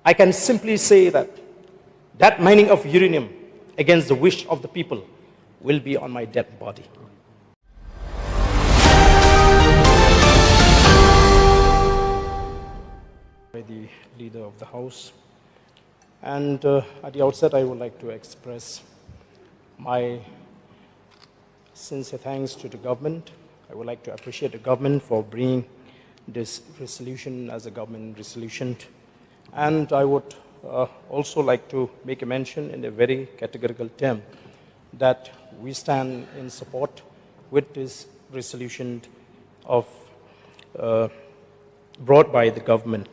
I can simply say that mining of uranium against the wish of the people will be on my dead body. By the leader of the House. And at the outset, I would like to express my sincere thanks to the government. I would like to appreciate the government for bringing this resolution as a government resolution. And I would also like to make a mention in a very categorical term that we stand in support with this resolution of brought by the government.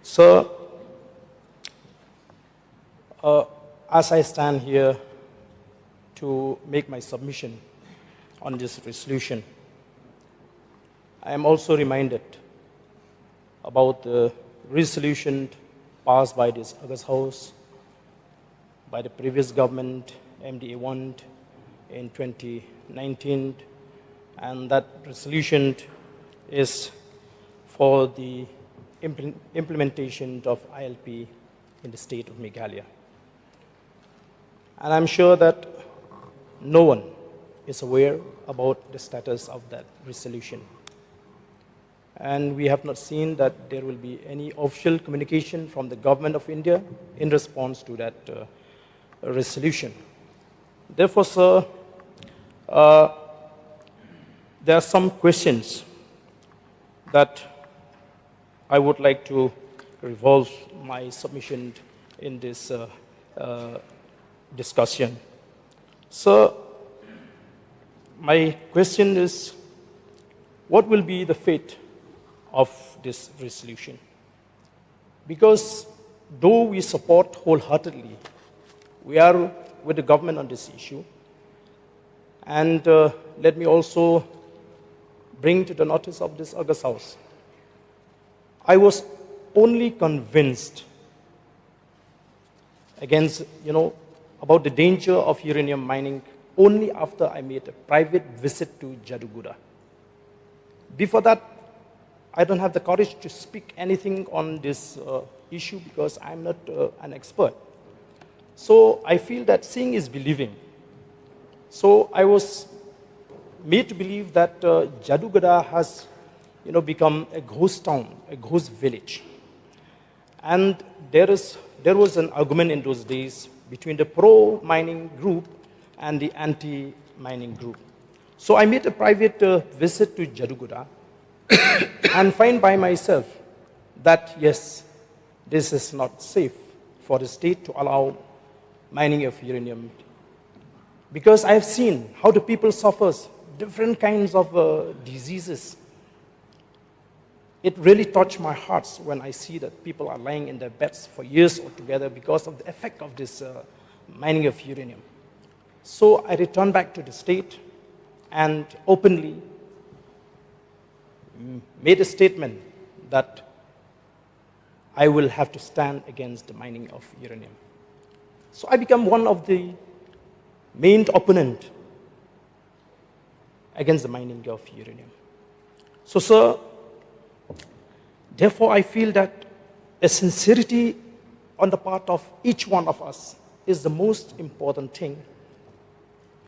So, as I stand here to make my submission on this resolution, I am also reminded about the resolution passed by this August House, by the previous government, MDA-1, in 2019, and that resolution is for the implementation of ILP in the state of Meghalaya. And I'm sure that no one is aware about the status of that resolution. And we have not seen that there will be any official communication from the government of India in response to that resolution. Therefore, sir, there are some questions that I would like to revolve my submission in this discussion. So, my question is, what will be the fate of this resolution? Because though we support wholeheartedly, we are with the government on this issue. And let me also bring to the notice of this August House. I was only convinced against, about the danger of uranium mining only after I made a private visit to Jaduguda. Before that, I don't have the courage to speak anything on this issue because I'm not an expert. So I feel that seeing is believing. So I was made to believe that Jaduguda has become a ghost town, a ghost village. And there was an argument in those days between the pro-mining group and the anti-mining group. So I made a private visit to Jaduguda and find by myself that, yes, this is not safe for the state to allow mining of uranium. Because I have seen how the people suffers different kinds of diseases. It really touched my heart when I see that people are lying in their beds for years altogether because of the effect of this mining of uranium. So I returned back to the state and openly made a statement that I will have to stand against the mining of uranium. So I become one of the main opponents against the mining of uranium. So, sir, therefore I feel that a sincerity on the part of each one of us is the most important thing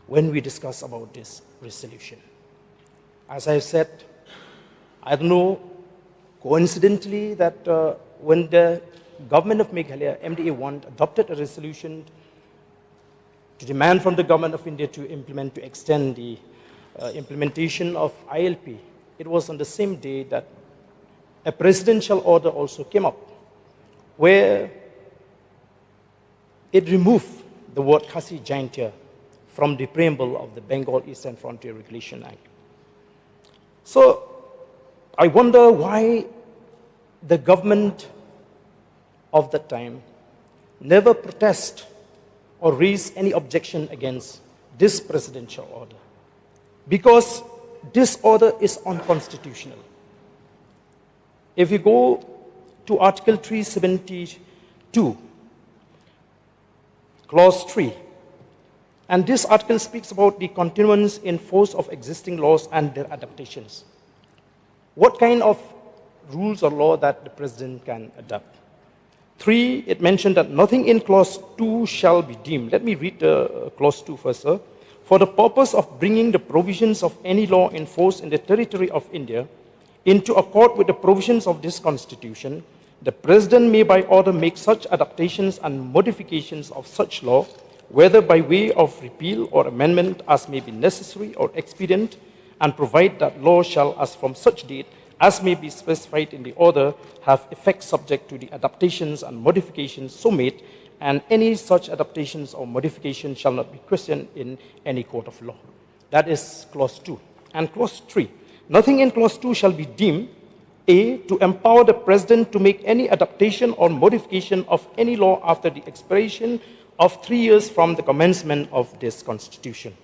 when we discuss about this resolution. As I said, I don't know, coincidentally, that when the government of Meghalaya, MDA-1, adopted a resolution to demand from the government of India to extend the implementation of ILP, it was on the same day that a presidential order also came up, where it removed the word Khasi Jaintia from the preamble of the Bengal Eastern Frontier Regulation Act. So I wonder why the government of that time never protest or raise any objection against this presidential order, because this order is unconstitutional. If you go to Article 372, Clause 3, and this article speaks about the continuance in force of existing laws and their adaptations. What kind of rules or law that the president can adopt? 3, it mentioned that nothing in clause 2 shall be deemed. Let me read clause 2 first, sir. For the purpose of bringing the provisions of any law in force in the territory of India into accord with the provisions of this constitution, the President may by order make such adaptations and modifications of such law, whether by way of repeal or amendment as may be necessary or expedient, and provide that law shall, as from such date, as may be specified in the order, have effect subject to the adaptations and modifications so made, and any such adaptations or modifications shall not be questioned in any court of law. That is clause 2. And clause 3, nothing in clause 2 shall be deemed, A, to empower the President to make any adaptation or modification of any law after the expiration of 3 years from the commencement of this constitution.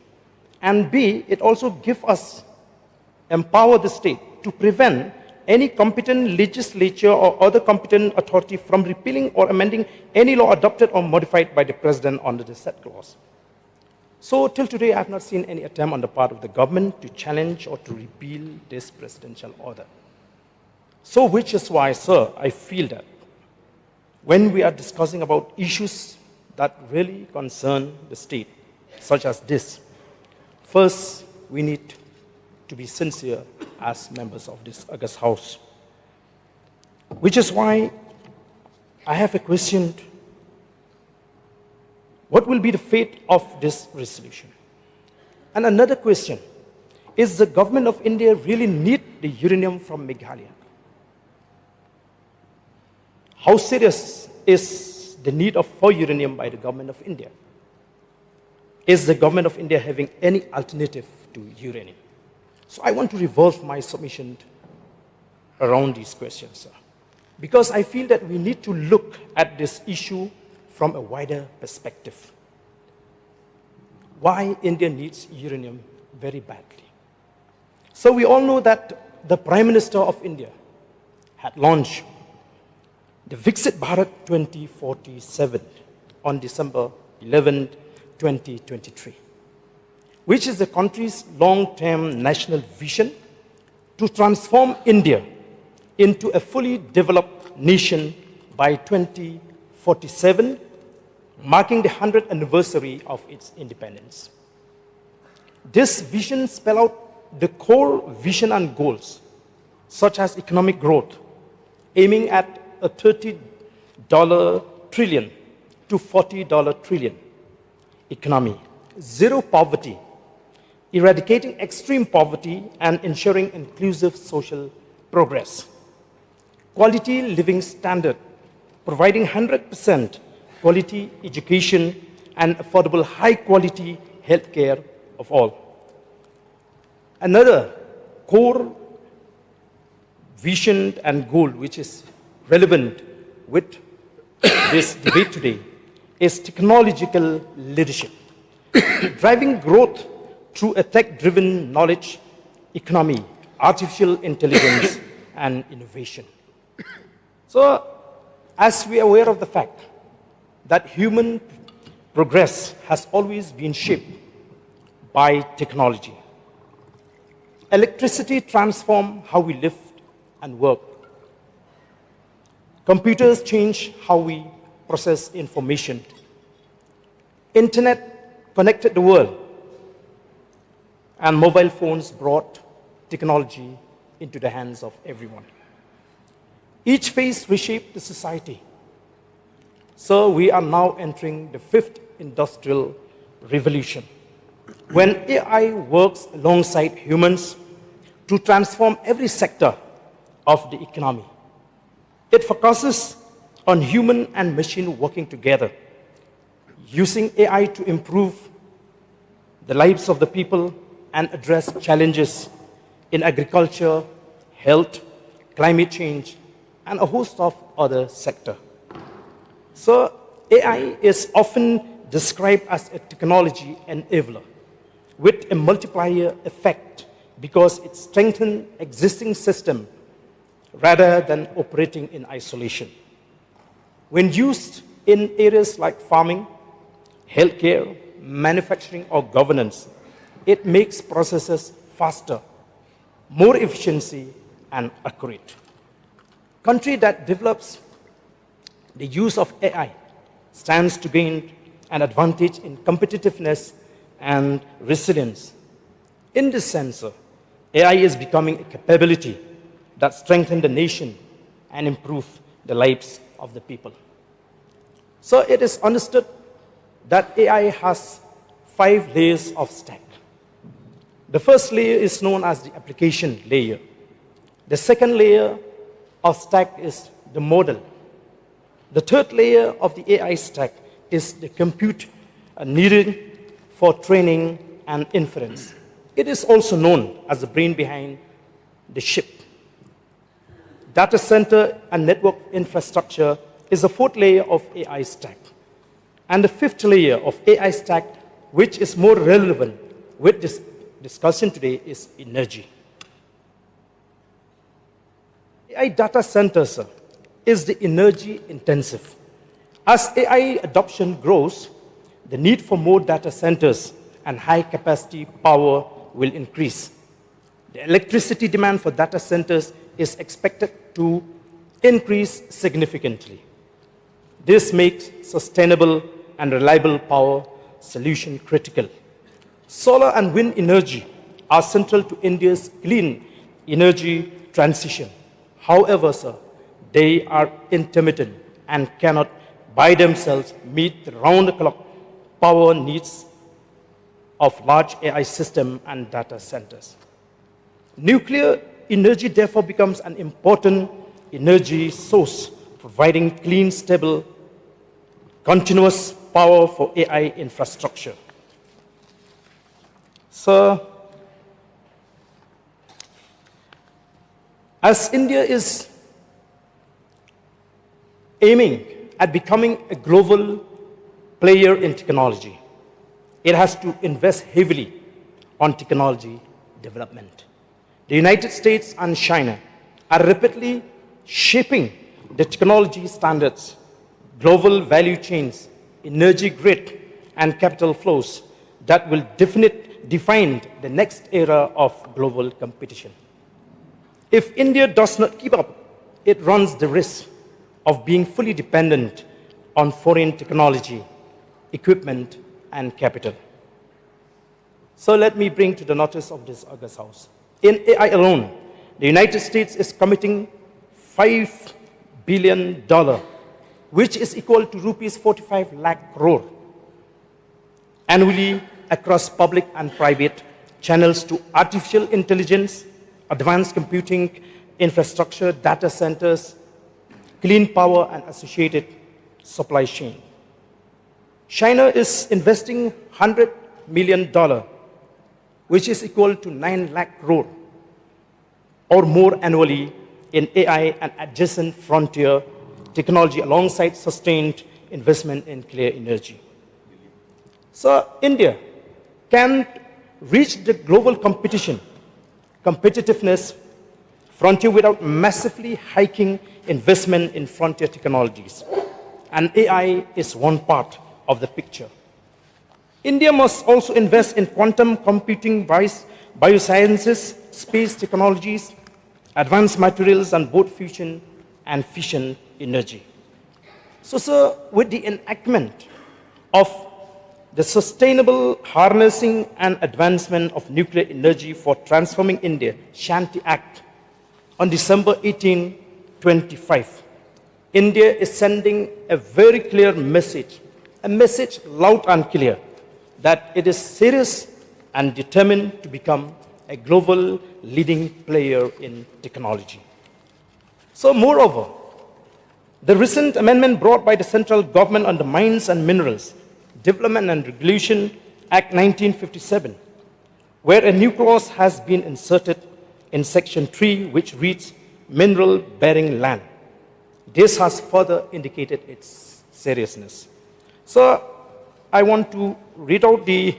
And B, it also gives us, empower the state to prevent any competent legislature or other competent authority from repealing or amending any law adopted or modified by the President under the said clause. So till today, I have not seen any attempt on the part of the government to challenge or to repeal this presidential order. So which is why, sir, I feel that when we are discussing about issues that really concern the state, such as this, first, we need to be sincere as members of this august house. Which is why I have a question. What will be the fate of this resolution? And another question, is the government of India really need the uranium from Meghalaya? How serious is the need for uranium by the government of India? Is the government of India having any alternative to uranium? So I want to revolve my submission around these questions, sir, because I feel that we need to look at this issue from a wider perspective. Why India needs uranium very badly. So we all know that the Prime Minister of India had launched the Viksit Bharat 2047 on December 11, 2023. Which is the country's long-term national vision to transform India into a fully developed nation by 2047, marking the 100th anniversary of its independence. This vision spells out the core vision and goals, such as economic growth, aiming at a $30 trillion to $40 trillion economy, zero poverty, eradicating extreme poverty and ensuring inclusive social progress. Quality living standard, providing 100% quality education and affordable high-quality healthcare of all. Another core vision and goal which is relevant with this debate today is technological leadership, driving growth through a tech-driven knowledge economy, artificial intelligence, and innovation. So, as we are aware of the fact that human progress has always been shaped by technology. Electricity transforms how we live and work. Computers change how we process information. Internet connected the world. And mobile phones brought technology into the hands of everyone. Each phase reshaped the society. So we are now entering the 5th industrial revolution, when AI works alongside humans to transform every sector of the economy. It focuses on human and machine working together, using AI to improve the lives of the people and address challenges in agriculture, health, climate change, and a host of other sectors. So AI is often described as a technology enabler with a multiplier effect because it strengthens existing systems rather than operating in isolation. When used in areas like farming, healthcare, manufacturing, or governance, it makes processes faster, more efficiency, and accurate. Country that develops The use of AI stands to gain an advantage in competitiveness and resilience. In this sense, AI is becoming a capability that strengthens the nation and improves the lives of the people. So it is understood that AI has 5 layers of stack. The first layer is known as the application layer. The second layer of stack is the model. The third layer of the AI stack is the compute needed for training and inference. It is also known as the brain behind the chip. Data center and network infrastructure is the fourth layer of AI stack. And the fifth layer of AI stack, which is more relevant with this discussion today, is energy. AI data centers is the energy intensive. As AI adoption grows, the need for more data centers and high capacity power will increase. The electricity demand for data centers is expected to increase significantly. This makes sustainable and reliable power solution critical. Solar and wind energy are central to India's clean energy transition. However, sir, they are intermittent and cannot by themselves meet the round-the-clock power needs of large AI systems and data centers. Nuclear energy therefore becomes an important energy source, providing clean, stable, continuous power for AI infrastructure. So, as India is aiming at becoming a global player in technology, it has to invest heavily on technology development. The United States and China are rapidly shaping the technology standards, global value chains, energy grid, and capital flows that will define the next era of global competition. If India does not keep up, it runs the risk of being fully dependent on foreign technology, equipment, and capital. So let me bring to the notice of this August House. In AI alone, the United States is committing $5 billion, which is equal to rupees 45 lakh crore annually across public and private channels to artificial intelligence, advanced computing infrastructure, data centers, clean power, and associated supply chain. China is investing $100 million, which is equal to 9 lakh crore or more annually in AI and adjacent frontier technology alongside sustained investment in clean energy. So India can reach the global competitiveness frontier without massively hiking investment in frontier technologies. And AI is one part of the picture. India must also invest in quantum computing, biosciences, space technologies, advanced materials, and both fusion and fission energy. So, sir, with the enactment of the Sustainable Harnessing and Advancement of Nuclear Energy for Transforming India, Shanti Act, on December 18, 2025, India is sending a very clear message, a message loud and clear, that it is serious and determined to become a global leading player in technology. So, moreover, the recent amendment brought by the central government on the Mines and Minerals Development and Regulation Act 1957, where a new clause has been inserted in Section 3, which reads mineral-bearing land. This has further indicated its seriousness. So, I want to read out the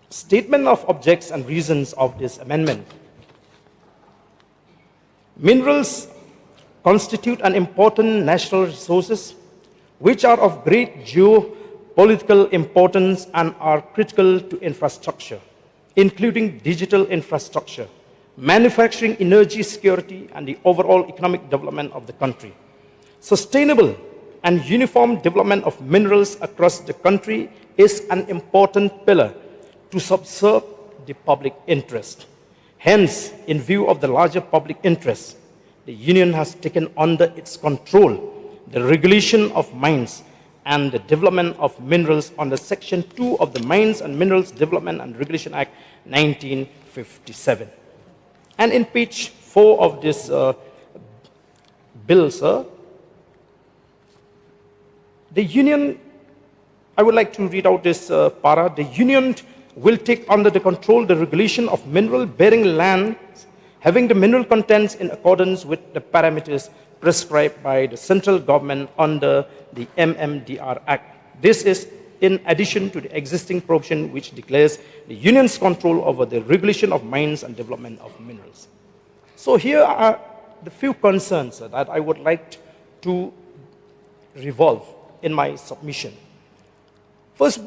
statement of objects and reasons of this amendment. Minerals constitute an important national resources which are of great geopolitical importance and are critical to infrastructure, including digital infrastructure, manufacturing, energy security, and the overall economic development of the country. Sustainable and uniform development of minerals across the country is an important pillar to subserve the public interest. Hence, in view of the larger public interest, the Union has taken under its control the regulation of mines and the development of minerals under Section 2 of the Mines and Minerals Development and Regulation Act 1957. And in page 4 of this bill, sir, the Union, I would like to read out this para. The Union will take under the control the regulation of mineral-bearing lands having the mineral contents in accordance with the parameters prescribed by the central government under the MMDR Act. This is in addition to the existing provision which declares the Union's control over the regulation of mines and development of minerals. So here are the few concerns that I would like to revolve in my submission. First,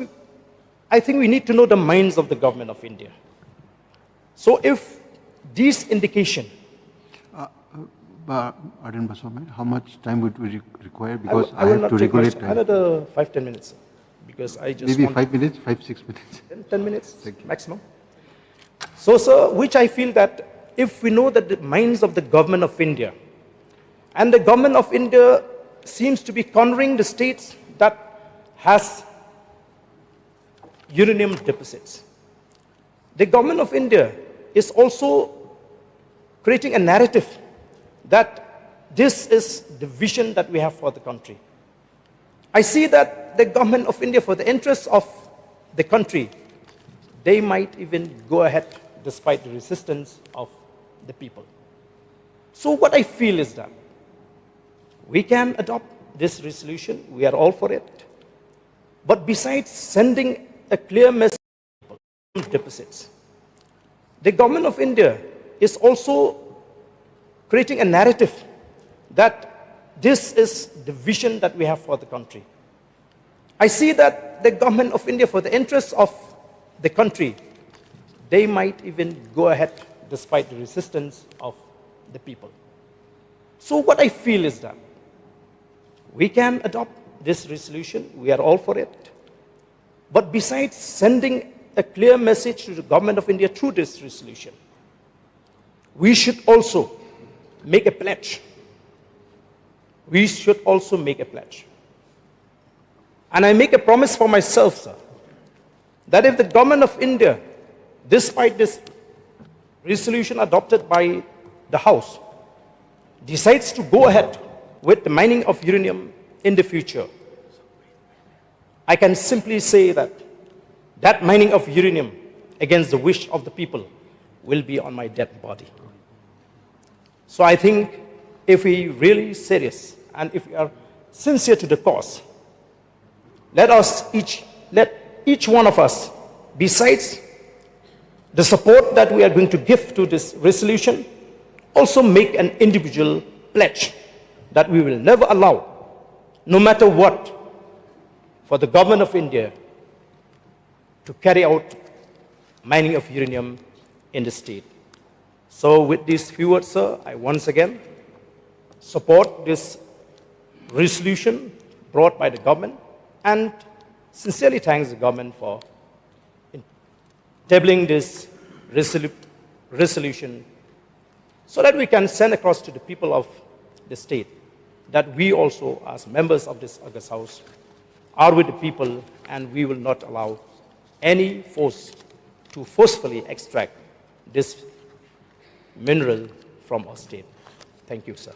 I think we need to know the minds of the government of India. So if these indication Ardent Baswami, how much time would we require? Because I will have to regulate time. Another 5-10 minutes, because I just maybe 5 minutes, 5-6 minutes. 10 minutes maximum. So, sir, which I feel that if we know that the minds of the government of India, and the government of India seems to be cornering the states that has uranium deposits. The government of India is also creating a narrative that this is the vision that we have for the country. I see that the government of India, for the interests of the country, they might even go ahead despite the resistance of the people. So what I feel is that we can adopt this resolution, we are all for it, but besides sending a clear message to deposits, the government of India is also creating a narrative that this is the vision that we have for the country. I see that the government of India, for the interests of the country, they might even go ahead despite the resistance of the people. So what I feel is that we can adopt this resolution, we are all for it, but besides sending a clear message to the government of India through this resolution, we should also make a pledge. We should also make a pledge. And I make a promise for myself, sir, that if the government of India, despite this resolution adopted by the House, decides to go ahead with the mining of uranium in the future, I can simply say that that mining of uranium against the wish of the people will be on my dead body. So I think if we really serious and if we are sincere to the cause, let each one of us, besides the support that we are going to give to this resolution, also make an individual pledge that we will never allow, no matter what, for the government of India to carry out mining of uranium in the state. So with these few words, sir, I once again support this resolution brought by the government and sincerely thanks the government for tabling this resolution so that we can send across to the people of the state that we also, as members of this August House, are with the people and we will not allow any force to forcefully extract this mineral from our state. Thank you, sir.